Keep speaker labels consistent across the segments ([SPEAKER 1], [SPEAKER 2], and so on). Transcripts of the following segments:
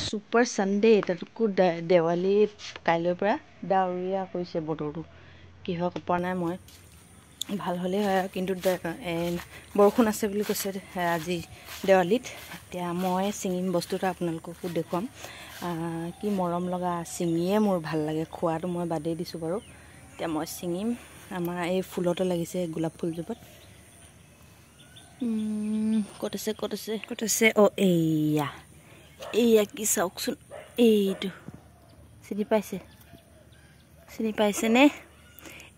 [SPEAKER 1] Super Sunday তাতকো Diwali কাইলৈৰ পৰা ডাৱৰীয়া কৰিছে বতৰটো কি হয় ক'ব পৰা নাই মই ভাল হ'লেই হয় কিন্তু বৰষুণ আছে বুলি কৈছে আজি দেৱালীত এতিয়া মই চিঙিম বস্তুটো আপোনালোককো দেখুৱাম কি মৰম লগা চিঙিয়ে মোৰ ভাল লাগে খোৱাটো মই বাদেই দিছোঁ বাৰু এতিয়া মই চিঙিম আমাৰ এই ফুলতে লাগিছে গোলাপ ফুলজোপাত ক'ত আছে অ এইয়া কি চাওকচোন এইটো চিনি পাইছেনে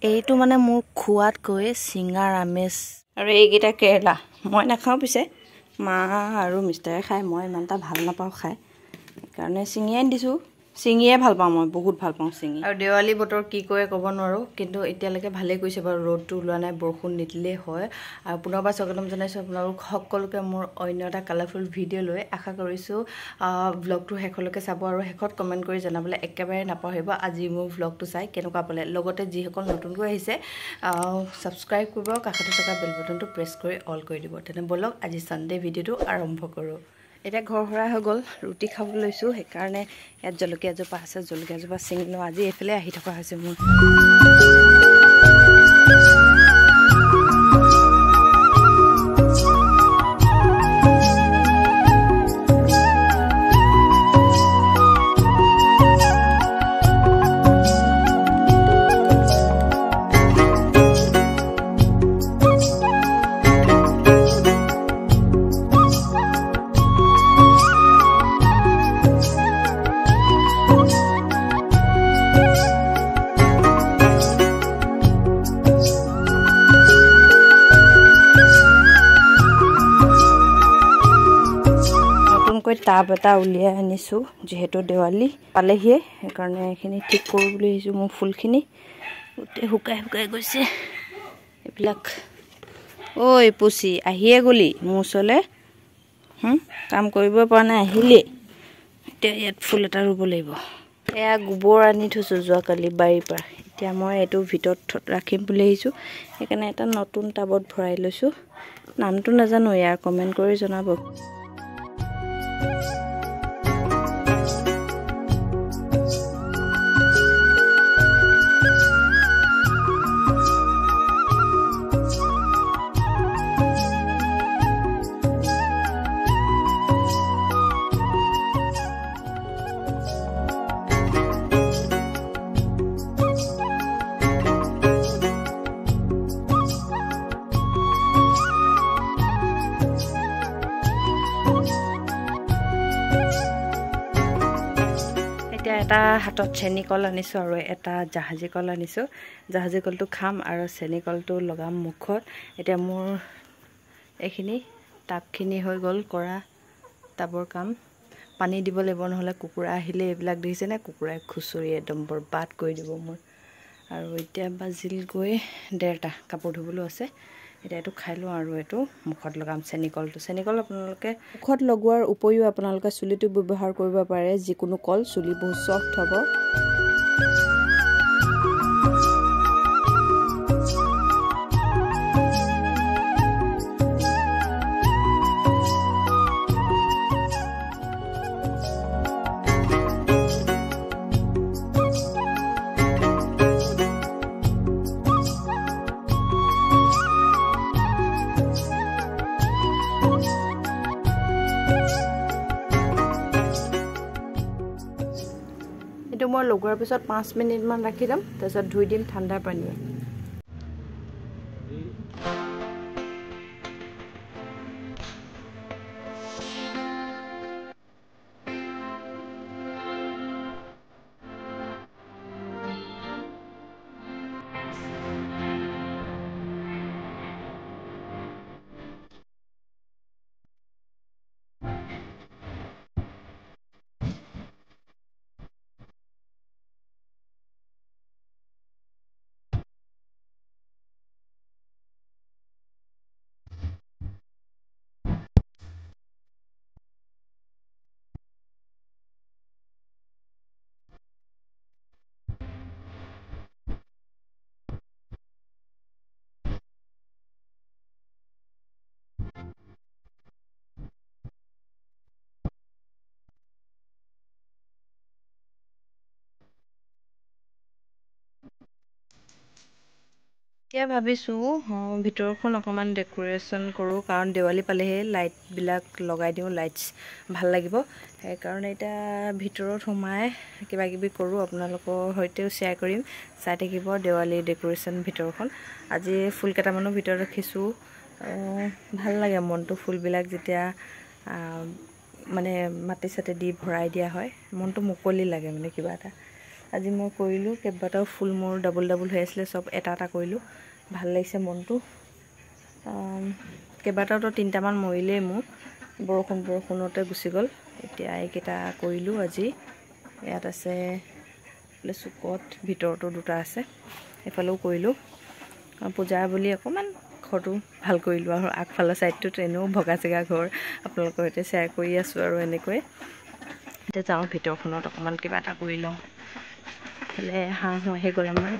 [SPEAKER 1] এইটো মানে মোৰ খোৱাতকৈ চিঙাৰ আমেজ আৰু এইকেইটা কেৰেলা মই নাখাওঁ পিছে মা আৰু মিষ্টাৰে খায় মই ইমান এটা ভাল নাপাওঁ খাই সেইকাৰণে চিঙিয়ে দিছোঁ চিঙিয়ে ভাল পাওঁ মই বহুত ভাল পাওঁ চিঙি আৰু দেৱালী বতৰ কি কৰে ক'ব নোৱাৰোঁ কিন্তু এতিয়ালৈকে ভালেই কৰিছে বাৰু ৰ'দটো ওলোৱা নাই বৰষুণ নিদিলেই হয় আৰু পুনৰবাৰ স্বাগতম জনাইছোঁ আপোনালোক সকলোকে মোৰ অন্য এটা কালাৰফুল ভিডিঅ' লৈ আশা কৰিছোঁ ব্লগটো শেষলৈকে চাব আৰু শেষত কমেণ্ট কৰি জনাবলৈ একেবাৰে নাপাহৰিব আজি মোৰ ব্লগটো চাই কেনেকুৱা পালে লগতে যিসকল নতুনকৈ আহিছে ছাবস্ক্ৰাইব কৰিব কাষতে থকা বেল বাটনটো প্ৰেছ কৰি অল কৰি দিব তেনে বলক আজি ছানডে ভিডিঅ'টো আৰম্ভ কৰোঁ এতিয়া ঘৰ সৰা হৈ গ'ল ৰুটি খাব লৈছোঁ সেইকাৰণে ইয়াত জলকীয়া এজোপা আছে জলকীয়াজোপা ছিঙি লওঁ আজি এইফালে আহি থকা হৈছে মোৰ টাব এটা উলিয়াই আনিছোঁ যিহেতু দেৱালী পালেহিয়ে সেইকাৰণে এইখিনি ঠিক কৰোঁ বুলি আহিছোঁ মোৰ ফুলখিনি গোটেই শুকাই গৈছে এইবিলাক ঐ পুচি আহিয়ে গ'লি মোৰ ওচৰলৈ কাম কৰিব পৰা নাই আহিলেই এতিয়া ইয়াত ফুল এটা ৰুব লাগিব এয়া গোবৰ আনি থৈছোঁ যোৱাকালি বাৰীৰ পৰা এতিয়া মই এইটো ভিতৰত ৰাখিম বুলি আহিছোঁ সেইকাৰণে এটা নতুন টাবত ভৰাই লৈছোঁ নামটো নাজানো ইয়াৰ কমেণ্ট কৰি জনাব এটা হাতত চেনি কল আনিছোঁ আৰু এটা জাহাজী কল আনিছোঁ জাহাজী কলটো খাম আৰু চেনি কলটো লগাম মুখত এতিয়া মোৰ এইখিনি টাবখিনি হৈ গ'ল কৰা টাবৰ কাম পানী দিব লাগিব নহ'লে কুকুৰা আহিলে এইবিলাক দেখিছেনে কুকুৰাই খুচৰি একদম বৰবাদ কৰি দিব মোৰ আৰু এতিয়া বাজিল গৈ 1:30 কাপোৰ ধুবলৈ আছে এতিয়া এইটো খাই লওঁ আৰু এইটো মুখত লগাম চেনি কল আপোনালোকে মুখত লগোৱাৰ উপৰিও আপোনালোকে চুলিটো ব্যৱহাৰ কৰিব পাৰে যিকোনো কল চুলি বহুত সফ্ট হ'ব এইটো মই লগোৱাৰ পিছত 5 মিনিটমান ৰাখি দিম তাৰপিছত ধুই দিম ঠাণ্ডা পানীয়ে এতিয়া ভাবিছোঁ ভিতৰখন অকণমান ডেক'ৰেশ্যন কৰোঁ, কাৰণ দেৱালী পালেহে লাইটবিলাক লগাই দিওঁ, লাইটছ ভাল লাগিব। সেইকাৰণে এতিয়া ভিতৰত সোমাই কিবাকিবি কৰোঁ, আপোনালোকৰ সৈতেও শ্বেয়াৰ কৰিম, চাই থাকিব দেৱালী ডেক'ৰেশ্যন ভিতৰখন। আজি ফুল কেইটামানো ভিতৰত ৰাখিছোঁ, ভাল লাগে মনটো, ফুলবিলাক যেতিয়া মানে মাটি চাটি দি ভৰাই দিয়া হয়, মনটো মুকলি লাগে মানে কিবা এটা। আজি মই কৰিলোঁ কেইবাটাও ফুল, মোৰ ডাবুল ডাবুল হৈ আছিলে, চব এটা এটা কৰিলোঁ, ভাল লাগিছে মনটো। কেইবাটাওতো 3টামান মৰিলেই মোৰ, বৰষুণতে গুচি গ'ল। এতিয়া এইকেইটা কৰিলোঁ আজি। ইয়াত আছে চুকত, ভিতৰতো 2টা আছে, এইফালেও কৰিলোঁ। পূজা বুলি অকণমান ঘৰটো ভাল কৰিলোঁ আৰু আগফালৰ ছাইডটোত এনেও ভগা চিগা ঘৰ, আপোনালোকৰ সৈতে শ্বেয়াৰ কৰি আছোঁ আৰু এনেকৈ। এতিয়া যাওঁ ভিতৰখনত অকণমান কিবা এটা কৰি লওঁ, এইফালে হাঁহ আহি গ'ল আমাৰ।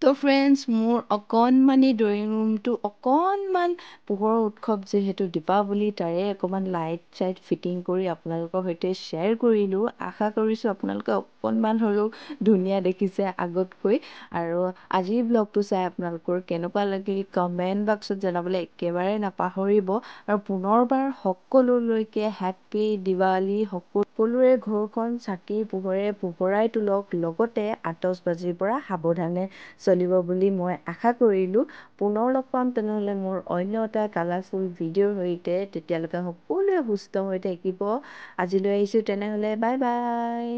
[SPEAKER 1] তো ফ্ৰেণ্ডছ, মোৰ অকণমানি ড্ৰয়িং ৰুমটো অকণমান পোহৰৰ উৎসৱ যিহেতু দীপাৱলী, তাৰে অকণমান লাইট চাইট ফিটিং কৰি আপোনালোকৰ সৈতে শ্বেয়াৰ কৰিলোঁ। আশা কৰিছোঁ আপোনালোকে অকণমান হ'লেও ধুনীয়া দেখিছে আগতকৈ। আৰু আজিৰ ব্লগটো চাই আপোনালোকৰ কেনেকুৱা লাগিল কমেণ্ট বাক্সত জনাবলৈ একেবাৰে নাপাহৰিব। আৰু পুনৰবাৰ সকলোলৈকে হেপ্পী দিৱালী। সকলোৰে ঘৰখন চাকিৰ পোহৰে পোহৰাই তোলক, লগতে আতচবাজীৰ পৰা সাৱধানে চলিব বুলি মই আশা কৰিলোঁ। পুনৰ লগ পাম তেনেহ'লে মোৰ অন্য এটা কালাৰফুল ভিডিঅ'ৰ সৈতে। তেতিয়ালৈকে সকলোৱে সুস্থ হৈ থাকিব। আজিলৈ আহিছোঁ তেনেহ'লে, বাই বাই।